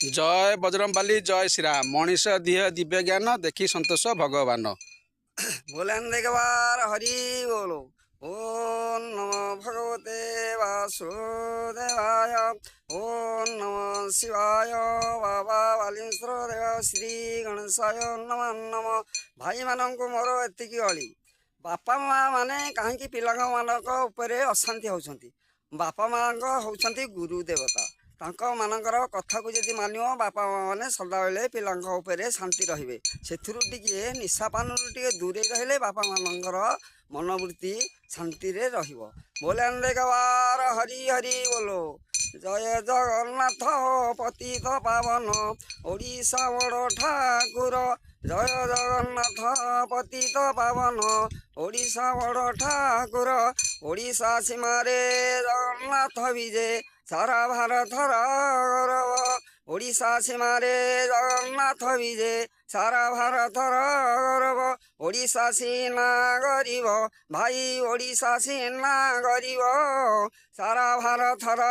जय बजरंगबली जय श्रीराम मनीष दिह दिव्य ज्ञान देखी संतोष भगवान। बोलेंदे के बार हरि बोलो। ओम नमो भगवते वासुदेवाय। ओम नमो शिवाय। बाबा बालीश्वर देव श्री गणेशाय नमः नमः। भाई मानक मोर एतिकी अली बापा माँ माने कहीं पिला मानक अशांति होती। बापा माँ होती गुरु देवता मानकर कथा को जदि मानिव बापा माँ मैंने सदाबले पिला शांति रे से निशापान टे दूरे रहिले बापा मानकर मनोवृत्ति शांति रे रहिबो। बोले गवार हरि हरि बोलो। जय जगन्नाथ पतित पावन ओडिशा बड़ ठाकुर। जय जगन्नाथ पतित पावन ओडिशा बड़ ठाकुर। ओडिशा सीमारे जगन्नाथ विजय सारा भारतर गौरव। ओडिशा सीमारे जगन्नाथ विजय सारा भारतर गौरव। ओडिशा सीना गरीब भाई ओडिशा सीना गरीब सारा भारतर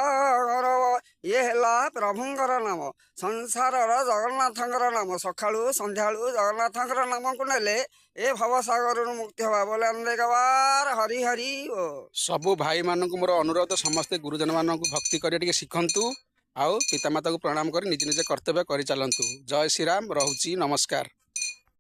गौरव। ये है प्रभुंकर नाम संसार जगन्नाथंकर नाम सकाळु संध्याळु जगन्नाथंकर नाम को नेले ए भवसागर मुक्ति हवा। बोले अंदे गवार हरि हरि ओ। सबु भाई मानक मोर अनुरोध समस्ते गुरुजन मानक भक्ति करिया शिखंतु आउ पितामाता को प्रणाम कर निज निज कर्तव्य करि चलंतु। जय श्रीराम रहुची नमस्कार।